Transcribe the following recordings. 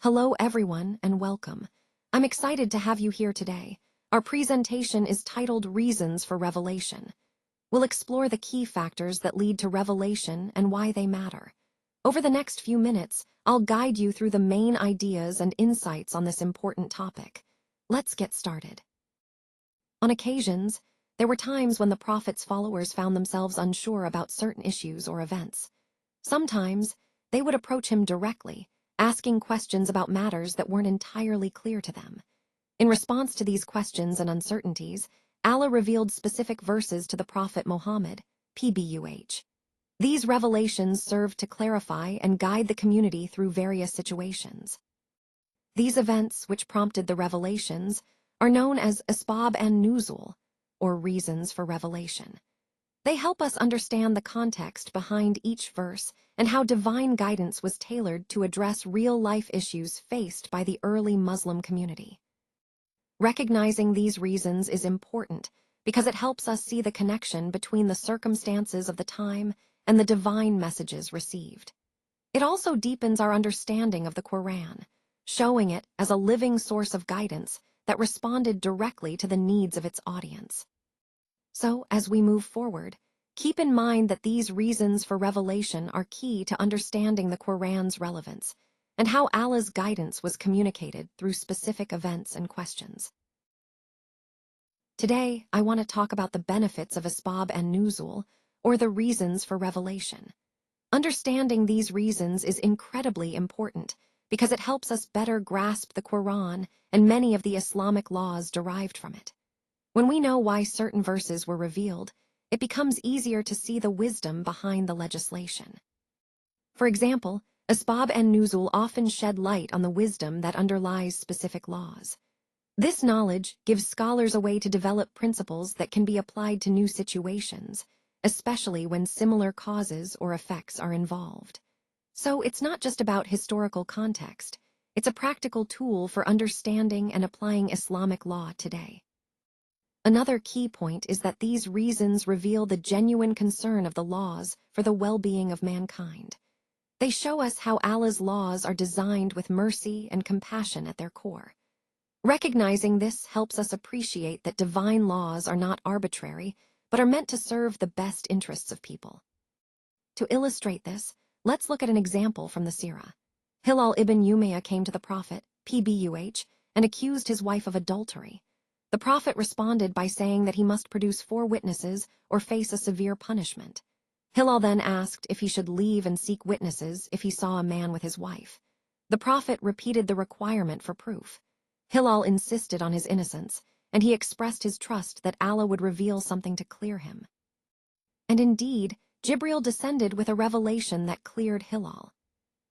Hello everyone and welcome. I'm excited to have you here today. Our presentation is titled Reasons for Revelation. We'll explore the key factors that lead to revelation and why they matter. Over the next few minutes, I'll guide you through the main ideas and insights on this important topic. Let's get started. On occasions, there were times when the prophet's followers found themselves unsure about certain issues or events. Sometimes, they would approach him directly, asking questions about matters that weren't entirely clear to them. In response to these questions and uncertainties, Allah revealed specific verses to the Prophet Muhammad, PBUH. These revelations served to clarify and guide the community through various situations. These events, which prompted the revelations, are known as Asbab and Nuzul, or reasons for revelation. They help us understand the context behind each verse and how divine guidance was tailored to address real-life issues faced by the early Muslim community. Recognizing these reasons is important because it helps us see the connection between the circumstances of the time and the divine messages received. It also deepens our understanding of the Quran, showing it as a living source of guidance that responded directly to the needs of its audience. So, as we move forward, keep in mind that these reasons for revelation are key to understanding the Quran's relevance and how Allah's guidance was communicated through specific events and questions. Today, I want to talk about the benefits of Asbab and Nuzul, or the reasons for revelation. Understanding these reasons is incredibly important because it helps us better grasp the Quran and many of the Islamic laws derived from it. When we know why certain verses were revealed, it becomes easier to see the wisdom behind the legislation. For example, Asbab and Nuzul often shed light on the wisdom that underlies specific laws. This knowledge gives scholars a way to develop principles that can be applied to new situations, especially when similar causes or effects are involved. So it's not just about historical context, it's a practical tool for understanding and applying Islamic law today. Another key point is that these reasons reveal the genuine concern of the laws for the well-being of mankind. They show us how Allah's laws are designed with mercy and compassion at their core. Recognizing this helps us appreciate that divine laws are not arbitrary, but are meant to serve the best interests of people. To illustrate this, let's look at an example from the Sirah. Hilal ibn Umayyah came to the Prophet, PBUH, and accused his wife of adultery. The Prophet responded by saying that he must produce 4 witnesses or face a severe punishment. Hilal then asked if he should leave and seek witnesses if he saw a man with his wife. The Prophet repeated the requirement for proof. Hilal insisted on his innocence, and he expressed his trust that Allah would reveal something to clear him. And indeed, Jibril descended with a revelation that cleared Hilal.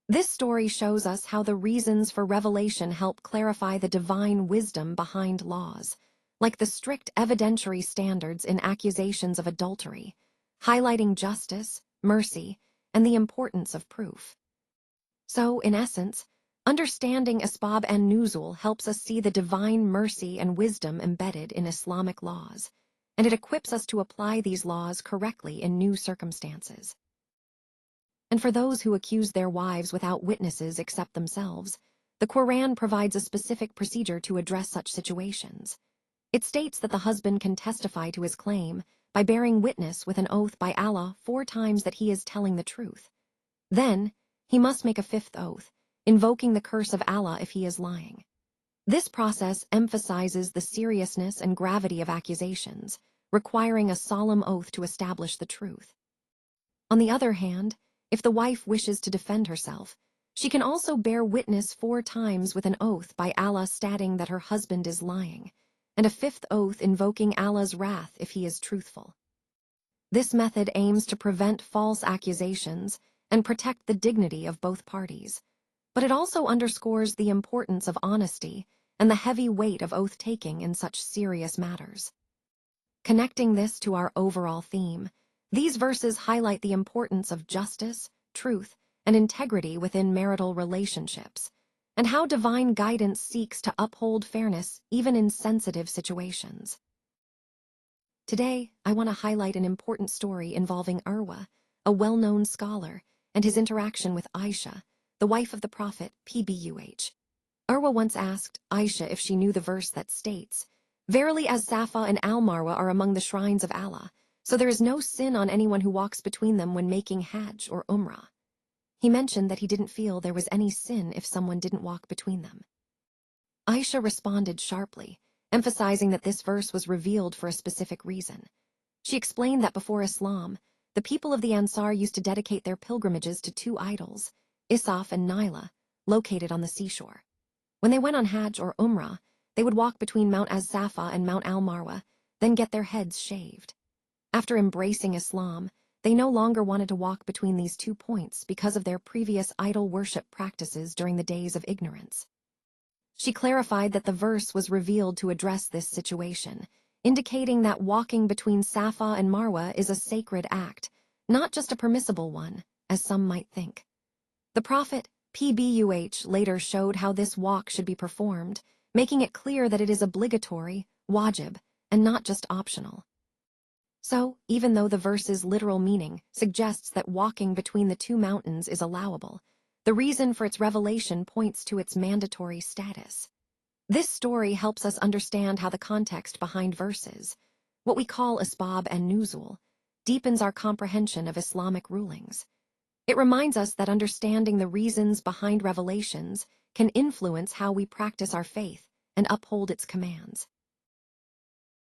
This story shows us how the reasons for revelation help clarify the divine wisdom behind laws, like the strict evidentiary standards in accusations of adultery, highlighting justice, mercy, and the importance of proof. So, in essence, understanding Asbab and Nuzul helps us see the divine mercy and wisdom embedded in Islamic laws, and it equips us to apply these laws correctly in new circumstances. And for those who accuse their wives without witnesses except themselves, the Quran provides a specific procedure to address such situations. It states that the husband can testify to his claim by bearing witness with an oath by Allah 4 times that he is telling the truth. Then, he must make a 5th oath, invoking the curse of Allah if he is lying. This process emphasizes the seriousness and gravity of accusations, requiring a solemn oath to establish the truth. On the other hand, if the wife wishes to defend herself, she can also bear witness 4 times with an oath by Allah stating that her husband is lying, and a 5th oath invoking Allah's wrath if he is truthful. This method aims to prevent false accusations and protect the dignity of both parties, but it also underscores the importance of honesty and the heavy weight of oath-taking in such serious matters. Connecting this to our overall theme, these verses highlight the importance of justice, truth, and integrity within marital relationships, and how divine guidance seeks to uphold fairness even in sensitive situations. Today, I want to highlight an important story involving Urwa, a well-known scholar, and his interaction with Aisha, the wife of the Prophet, PBUH. Urwa once asked Aisha if she knew the verse that states, "Verily as Safa and Al-Marwa are among the shrines of Allah, so there is no sin on anyone who walks between them when making Hajj or Umrah." He mentioned that he didn't feel there was any sin if someone didn't walk between them. Aisha responded sharply, emphasizing that this verse was revealed for a specific reason. She explained that before Islam, the people of the Ansar used to dedicate their pilgrimages to two idols, Isaf and Naila, located on the seashore. When they went on Hajj or Umrah, they would walk between Mount Az-Safa and Mount Al-Marwa, then get their heads shaved. After embracing Islam, they no longer wanted to walk between these 2 points because of their previous idol worship practices during the days of ignorance. She clarified that the verse was revealed to address this situation, indicating that walking between Safa and Marwa is a sacred act, not just a permissible one, as some might think. The Prophet, PBUH, later showed how this walk should be performed, making it clear that it is obligatory, wajib, and not just optional. So, even though the verse's literal meaning suggests that walking between the two mountains is allowable, the reason for its revelation points to its mandatory status. This story helps us understand how the context behind verses, what we call asbab and nuzul, deepens our comprehension of Islamic rulings. It reminds us that understanding the reasons behind revelations can influence how we practice our faith and uphold its commands.